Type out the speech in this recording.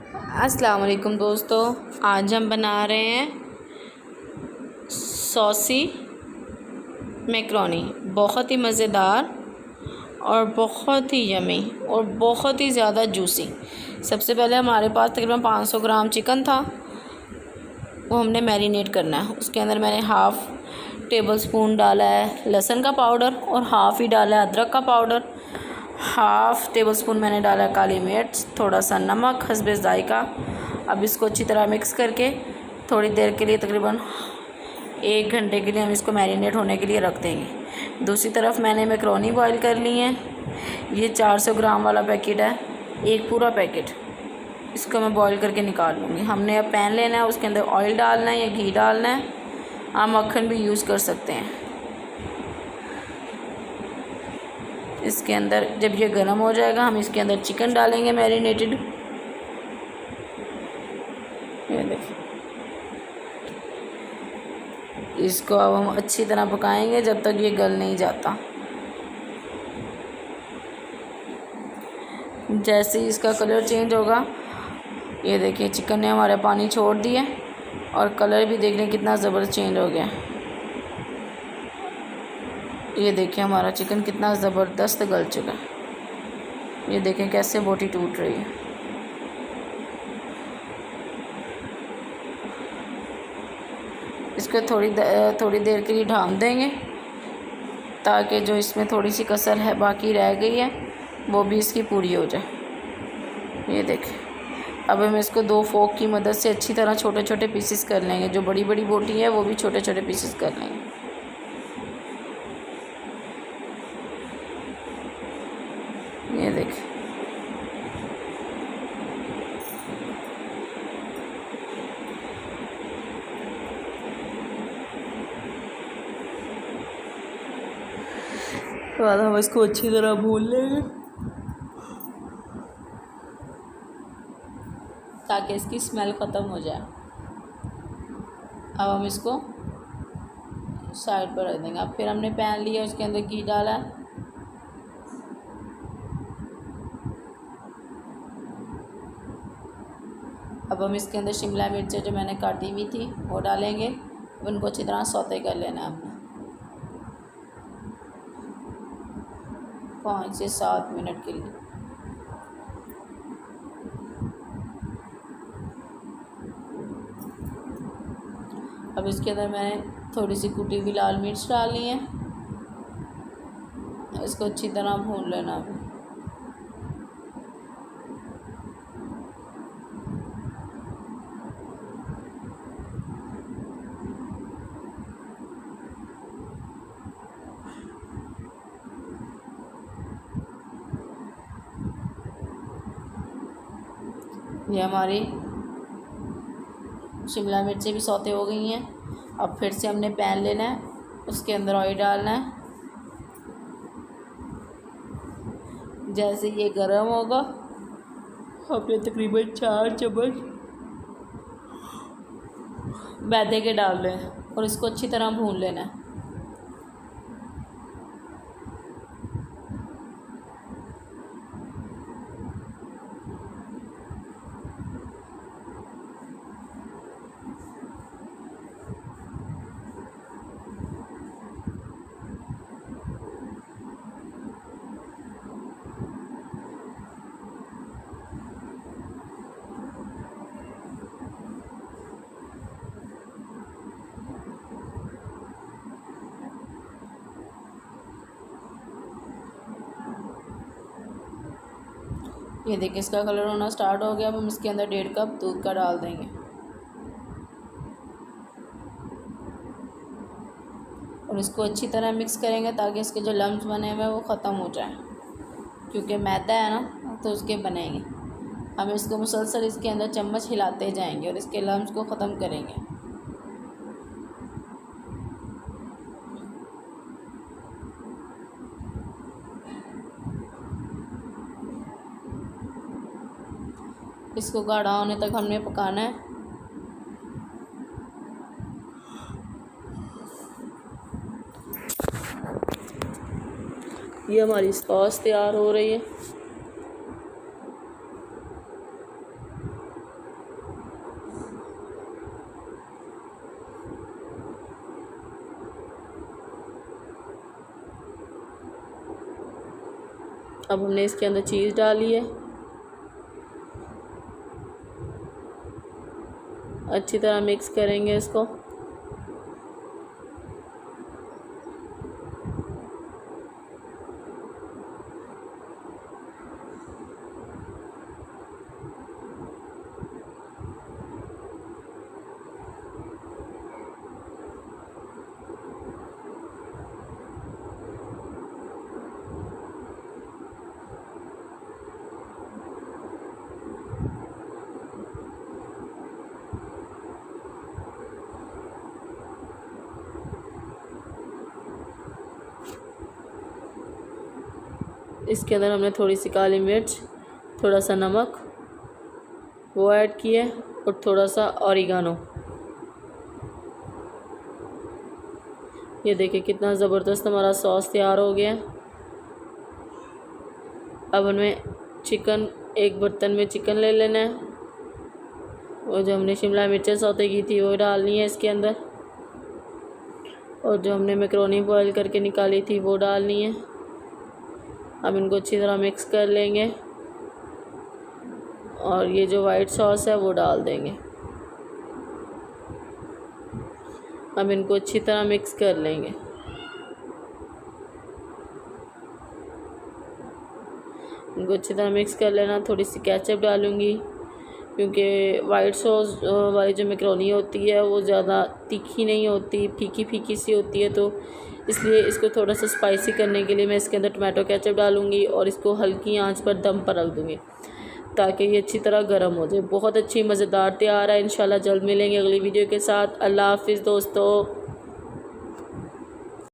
अस्सलाम वालेकुम दोस्तों, आज हम बना रहे हैं सॉसी मैकरोनी। बहुत ही मज़ेदार और बहुत ही यमी और बहुत ही ज़्यादा जूसी। सबसे पहले हमारे पास तकरीबन 500 ग्राम चिकन था, वो हमने मैरिनेट करना है। उसके अंदर मैंने हाफ़ टेबल स्पून डाला है लहसुन का पाउडर और हाफ़ ही डाला है अदरक का पाउडर। हाफ़ टेबल स्पून मैंने डाला काली मिर्च, थोड़ा सा नमक हस्बे ज़ायका। अब इसको अच्छी तरह मिक्स करके थोड़ी देर के लिए तकरीबन 1 घंटे के लिए हम इसको मैरिनेट होने के लिए रख देंगे। दूसरी तरफ मैंने मैकरोनी बॉईल कर ली है। ये 400 ग्राम वाला पैकेट है, एक पूरा पैकेट। इसको मैं बॉईल करके निकाल लूँगी। हमने अब पैन लेना है, उसके अंदर ऑयल डालना है या घी डालना है, आप मक्खन भी यूज़ कर सकते हैं। इसके अंदर जब ये गर्म हो जाएगा हम इसके अंदर चिकन डालेंगे मैरिनेटेड। ये देखिए, इसको अब हम अच्छी तरह पकाएंगे जब तक ये गल नहीं जाता। जैसे ही इसका कलर चेंज होगा, ये देखिए चिकन ने हमारा पानी छोड़ दिया और कलर भी देख लें कितना ज़बरदस्त चेंज हो गया। ये देखिए हमारा चिकन कितना ज़बरदस्त गल चुका है। ये देखें कैसे बोटी टूट रही है। इसको थोड़ी देर के लिए ढाँप देंगे ताकि जो इसमें थोड़ी सी कसर है बाकी रह गई है वो भी इसकी पूरी हो जाए। ये देखें, अब हम इसको 2 फोक की मदद से अच्छी तरह छोटे छोटे पीसेस कर लेंगे। जो बड़ी बड़ी बोटी है वो भी छोटे छोटे पीसेस कर लेंगे। ये देखें, बाद हम इसको अच्छी तरह भून लेंगे ताकि इसकी स्मेल ख़त्म हो जाए। अब हम इसको साइड पर रख देंगे। अब फिर हमने पैन लिया, उसके अंदर घी डाला है। अब हम इसके अंदर शिमला मिर्चें जो मैंने काटी हुई थी वो डालेंगे। अब उनको अच्छी तरह सौते कर लेना है हमने 5 से 7 मिनट के लिए। अब इसके अंदर मैंने थोड़ी सी कुटी हुई लाल मिर्च डाली है। इसको अच्छी तरह भून लेना है। ये हमारी शिमला मिर्चें भी सौते हो गई हैं। अब फिर से हमने पैन लेना है, उसके अंदर ऑयल डालना है। जैसे ये गर्म होगा हमने तकरीबन 4 चम्मच मैदे के डाल लें और इसको अच्छी तरह भून लेना है। ये देखिए इसका कलर होना स्टार्ट हो गया। अब हम इसके अंदर 1.5 कप दूध का डाल देंगे और इसको अच्छी तरह मिक्स करेंगे ताकि इसके जो लम्स बने हुए हैं वो ख़त्म हो जाए, क्योंकि मैदा है ना तो उसके बनेंगे। हम इसको मुसलसल इसके अंदर चम्मच हिलाते जाएंगे और इसके लम्स को ख़त्म करेंगे। इसको गाढ़ा होने तक हमने पकाना है। ये हमारी सॉस तैयार हो रही है। अब हमने इसके अंदर चीज़ डाली है, अच्छी तरह मिक्स करेंगे इसको। इसके अंदर हमने थोड़ी सी काली मिर्च, थोड़ा सा नमक वो ऐड किया और थोड़ा सा ऑरिगानो। ये देखिए कितना ज़बरदस्त हमारा सॉस तैयार हो गया। अब हमें चिकन, एक बर्तन में चिकन ले लेना है। वो जो हमने शिमला मिर्चें सौते की थी वो डालनी है इसके अंदर, और जो हमने मैक्रोनी बॉईल करके निकाली थी वो डालनी है। अब इनको अच्छी तरह मिक्स कर लेंगे और ये जो वाइट सॉस है वो डाल देंगे। अब इनको अच्छी तरह मिक्स कर लेंगे। इनको अच्छी तरह मिक्स कर लेना। थोड़ी सी केचप डालूँगी क्योंकि वाइट सॉस वाली जो मैक्रोनी होती है वो ज़्यादा तीखी नहीं होती, फीकी फीकी सी होती है, तो इसलिए इसको थोड़ा सा स्पाइसी करने के लिए मैं इसके अंदर टमाटो केचप डालूँगी और इसको हल्की आंच पर दम पर रख दूँगी ताकि ये अच्छी तरह गर्म हो जाए। बहुत अच्छी मज़ेदार तैयार है। इंशाल्लाह जल्द मिलेंगे अगली वीडियो के साथ। अल्लाह हाफ़िज़ दोस्तों।